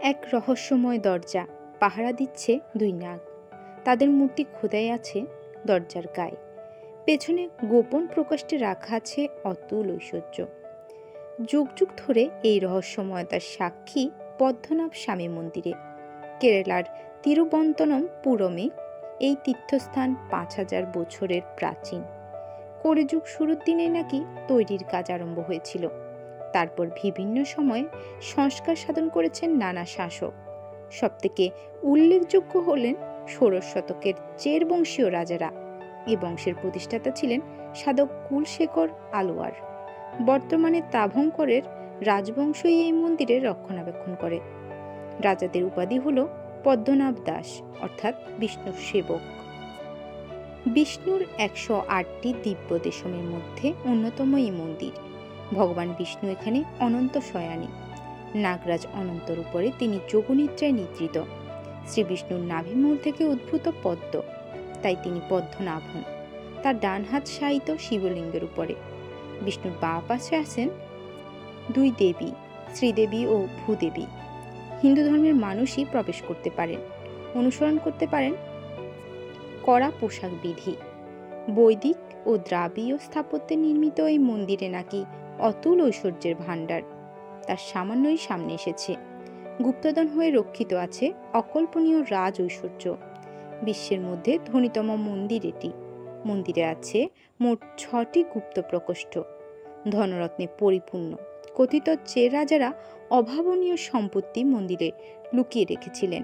এক রহস্যময় দরজা, পাহারা দিচ্ছে দুই নাগ। তাদের মূর্তি খোদাই আছে দরজার গায়ে। পেছনে গোপন প্রকোষ্ঠে রাখা আছে অতুল ঐশ্বর্য। যুগ যুগ ধরে এই রহস্যময়তার সাক্ষী পদ্মনাভ স্বামী মন্দিরে, কেরালার তিরুবনন্তপুরমে। এই তীর্থস্থান ৫,০০০ বছরের প্রাচীন। কলিযুগ শুরুর দিনে নাকি তৈরির কাজ আরম্ভ হয়েছিল। তারপর বিভিন্ন সময়ে সংস্কার সাধন করেছেন নানা শাসক। সবথেকে উল্লেখযোগ্য হলেন ষোড়শ শতকের চের বংশীয় রাজারা। এ বংশের প্রতিষ্ঠাতা ছিলেন সাধক কুলশেখর আলওয়ার। বর্তমানে তাভঙ্করের রাজবংশই এই মন্দিরের রক্ষণাবেক্ষণ করে। রাজাদের উপাধি হল পদ্মনাভ দাস, অর্থাৎ বিষ্ণুর সেবক। বিষ্ণুর ১০৮টি দিব্য দেশমের মধ্যে অন্যতম এই মন্দির। ভগবান বিষ্ণু এখানে অনন্ত শয়ানী। নাগরাজ অনন্তর উপরে তিনি যোগনিদ্রায় নিদ্রিত। শ্রী বিষ্ণুর নাভিমূল থেকে উদ্ভূত পদ্ম, তাই তিনি পদ্মনাভন। তার ডান হাত শায়িত শিবলিঙ্গের উপরে। বিষ্ণুর বাঁ পাশে আছেন দুই দেবী, শ্রীদেবী ও ভূদেবী। হিন্দু ধর্মের মানুষই প্রবেশ করতে পারেন, অনুসরণ করতে পারেন কড়া পোশাক বিধি। বৈদিক ও দ্রাবিড়ীয় স্থাপত্যে নির্মিত এই মন্দিরে নাকি অতুল ঐশ্বর্যের ভাণ্ডার তার সামান্যই সামনে এসেছে। গুপ্তধন হয়ে রক্ষিত আছে অকল্পনীয় রাজ ঐশ্বর্য। বিশ্বের মধ্যে ধনীতম মন্দির এটি। মন্দিরে আছে মোট ৬টি গুপ্ত প্রকোষ্ঠ, ধনরত্নে পরিপূর্ণ। কথিত চের রাজারা অভাবনীয় সম্পত্তি মন্দিরে লুকিয়ে রেখেছিলেন।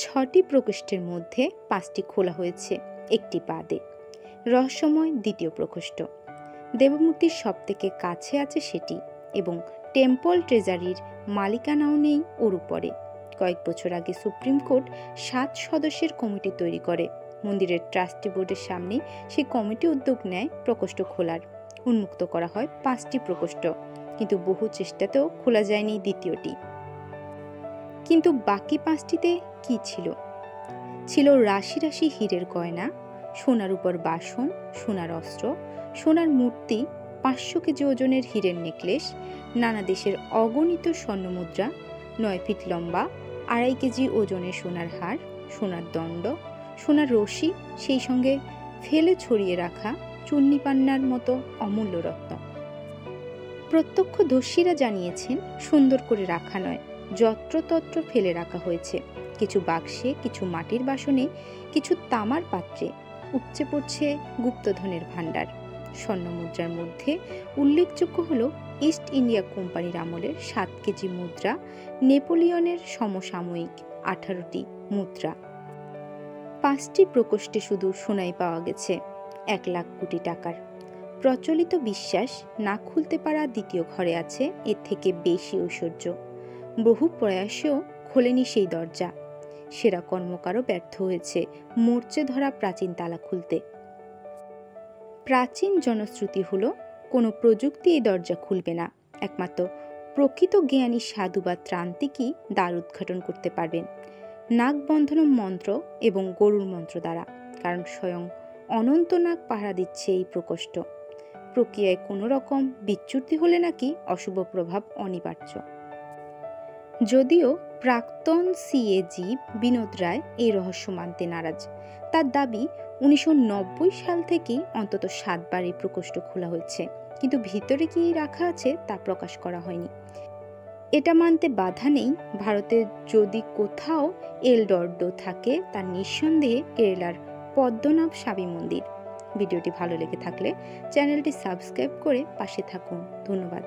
৬টি প্রকোষ্ঠের মধ্যে ৫টি খোলা হয়েছে, একটি বাদে। রহস্যময় দ্বিতীয় প্রকোষ্ঠ, দেবমূর্তির সবথেকে কাছে আছে সেটি, এবং টেম্পল ট্রেজারির মালিকানাও নেই ওর উপরে। কয়েক বছর আগে সুপ্রিম কোর্ট ৭ সদস্যের কমিটি তৈরি করে। মন্দিরের ট্রাস্টি বোর্ডের সামনে সেই কমিটি উদ্যোগ নেয় প্রকোষ্ঠ খোলার। উন্মুক্ত করা হয় ৫টি প্রকোষ্ঠ, কিন্তু বহু চেষ্টাতেও খোলা যায়নি দ্বিতীয়টি। কিন্তু বাকি ৫টিতে কি ছিল? ছিল রাশি রাশি হীরের গয়না, সোনার উপর বাসন, সোনার অস্ত্র, সোনার মূর্তি, ৫০০ কেজি ওজনের হীরের নেকলেস, নানা দেশের অগণিত স্বর্ণমুদ্রা, ৯ ফিট লম্বা, ২.৫ কেজি ওজনের সোনার হার, সোনার দণ্ড, সোনার রশি, সেই সঙ্গে ফেলে ছড়িয়ে রাখা চুন্নি পান্নার মতো অমূল্য রত্ন। প্রত্যক্ষদর্শীরা জানিয়েছেন সুন্দর করে রাখা নয়, যত্রতত্র ফেলে রাখা হয়েছে। কিছু বাক্সে, কিছু মাটির বাসনে, কিছু তামার পাত্রে উপচে পড়ছে গুপ্তধনের ভাণ্ডার। স্বর্ণমুদ্রার মধ্যে উল্লেখযোগ্য হল ইস্ট ইন্ডিয়া কোম্পানির আমলের ৭ কেজি মুদ্রা, নেপোলিয়নের সমসাময়িক ১৮টি মুদ্রা। ৫টি প্রকোষ্ঠে শুধু সোনাই পাওয়া গেছে ১,০০,০০০ কোটি টাকার। প্রচলিত বিশ্বাস, না খুলতে পারা দ্বিতীয় ঘরে আছে এর থেকে বেশি ঐশ্বর্য। বহু প্রয়াসেও খোলেনি সেই দরজা। সেরা কর্মকারও ব্যর্থ হয়েছে মরচে ধরা প্রাচীন তালা খুলতে। প্রাচীন জনশ্রুতি হলো কোনো প্রযুক্তি এই দরজা খুলবে না। একমাত্র প্রকৃত জ্ঞানী সাধু বা ত্রান্তিকই দ্বার উদ্ঘাটন করতে পারবেন, নাগবন্ধন মন্ত্র এবং গরুর মন্ত্র দ্বারা। কারণ স্বয়ং অনন্তনাগ পাহারা দিচ্ছে এই প্রকোষ্ঠ। প্রক্রিয়ায় কোনো রকম বিচ্যুতি হলে নাকি অশুভ প্রভাব অনিবার্য। যদিও প্রাক্তন সিএজি বিনোদ রায় এই রহস্য মানতে নারাজ। তার দাবি ১৯৯০ সাল থেকেই অন্তত ৭ বার এই প্রকোষ্ঠ খোলা হয়েছে, কিন্তু ভিতরে কি রাখা আছে তা প্রকাশ করা হয়নি। এটা মানতে বাধা নেই, ভারতে যদি কোথাও এল ডরডো থাকে তা নিঃসন্দেহে কেরালার পদ্মনাভ স্বামী মন্দির। ভিডিওটি ভালো লেগে থাকলে চ্যানেলটি সাবস্ক্রাইব করে পাশে থাকুন। ধন্যবাদ।